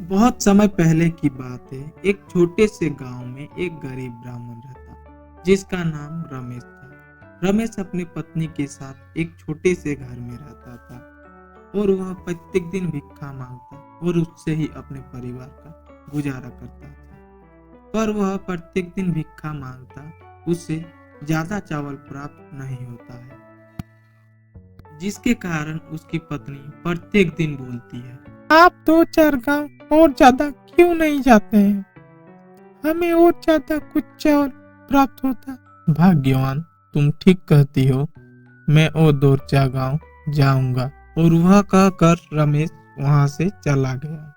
बहुत समय पहले की बात है। एक छोटे से गांव में एक गरीब ब्राह्मण रहता जिसका नाम रमेश था। रमेश अपनी पत्नी के साथ एक छोटे से घर में रहता था और वह प्रत्येक दिन भिक्षा मांगता और उससे ही अपने परिवार का गुजारा करता था। पर वह प्रत्येक दिन भिक्षा मांगता, उससे ज्यादा चावल प्राप्त नहीं होता है, जिसके कारण उसकी पत्नी प्रत्येक दिन बोलती है, आप 2-4 गांव और ज्यादा क्यों नहीं जाते हैं? हमें और ज्यादा कुछ चावल प्राप्त होता। भाग्यवान, तुम ठीक कहती हो, मैं और 2-4 गांव जाऊंगा। और वह कहकर रमेश वहां से चला गया।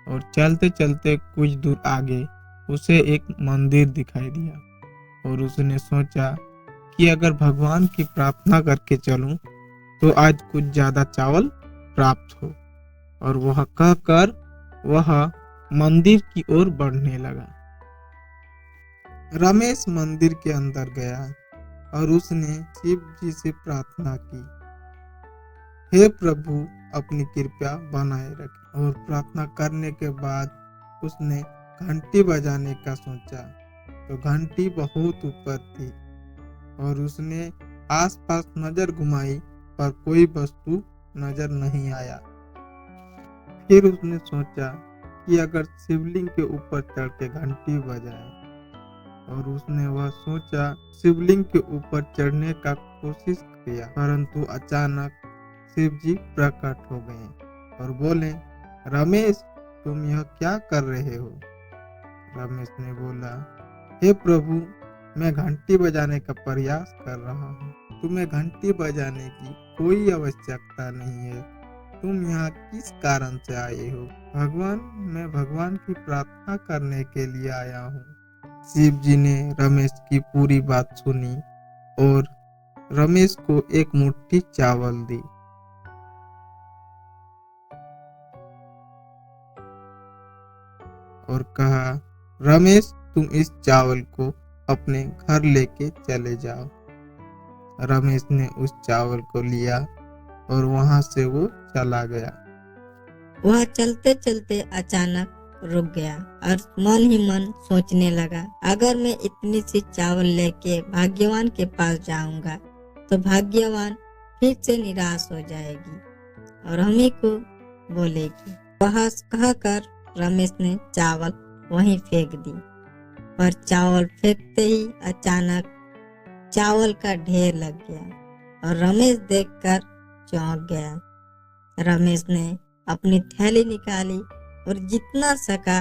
और चलते चलते कुछ दूर आगे उसे एक मंदिर दिखाई दिया और उसने सोचा कि अगर भगवान की प्रार्थना करके चलूं तो आज कुछ ज्यादा चावल प्राप्त हो। और वह कहकर वह मंदिर की ओर बढ़ने लगा। रमेश मंदिर के अंदर गया और उसने शिव जी से प्रार्थना की, हे प्रभु, अपनी कृपा बनाए रखें। और प्रार्थना करने के बाद उसने घंटी बजाने का सोचा तो घंटी बहुत ऊपर थी और उसने आसपास नजर घुमाई पर कोई वस्तु नजर नहीं आया। फिर उसने सोचा कि अगर शिवलिंग के ऊपर चढ़ के घंटी बजाए, और उसने वह सोचा। शिवलिंग के ऊपर चढ़ने का कोशिश किया, परंतु अचानक शिव जी प्रकट हो गए और बोले, रमेश, तुम यह क्या कर रहे हो? रमेश ने बोला, हे प्रभु, मैं घंटी बजाने का प्रयास कर रहा हूँ। तुम्हें घंटी बजाने की कोई आवश्यकता नहीं है। तुम यहाँ किस कारण से आए हो? भगवान, मैं भगवान की प्रार्थना करने के लिए आया हूँ। शिव जी ने रमेश की पूरी बात सुनी और रमेश को एक मुट्ठी चावल दी। और कहा, रमेश, तुम इस चावल को अपने घर लेके चले जाओ। रमेश ने उस चावल को लिया और वहां से वो चला गया। वह चलते चलते अचानक रुक गया और मन ही मन सोचने लगा, अगर मैं इतनी सी चावल लेके भाग्यवान के पास जाऊंगा तो भाग्यवान फिर से निराश हो जाएगी और हमें को बोलेगी। वह कहकर रमेश ने चावल वहीं फेंक दी। पर चावल फेंकते ही अचानक चावल का ढेर लग गया और रमेश देखकर चौंक गया। रमेश ने अपनी थैली निकाली और जितना सका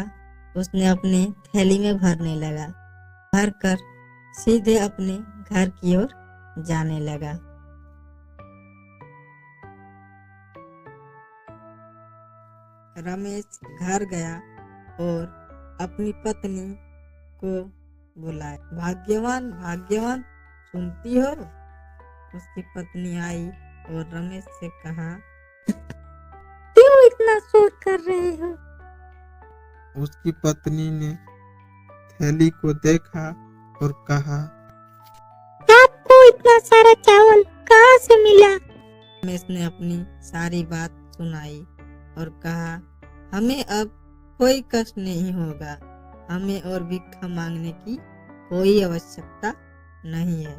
उसने अपने थैली में भरने लगा। भरकर सीधे अपने घर की ओर जाने लगा। रमेश घर गया और अपनी पत्नी को बुलाया, भाग्यवान, भाग्यवान, सुनती हो? उसकी पत्नी आई और रमेश से कहा, क्यों इतना शोर कर रहे हो? उसकी पत्नी ने थैली को देखा और कहा, आपको इतना सारा चावल कहाँ से मिला? रमेश ने अपनी सारी बात सुनाई और कहा, हमें अब कोई कष्ट नहीं होगा, हमें और भिक्षा मांगने की कोई आवश्यकता नहीं है।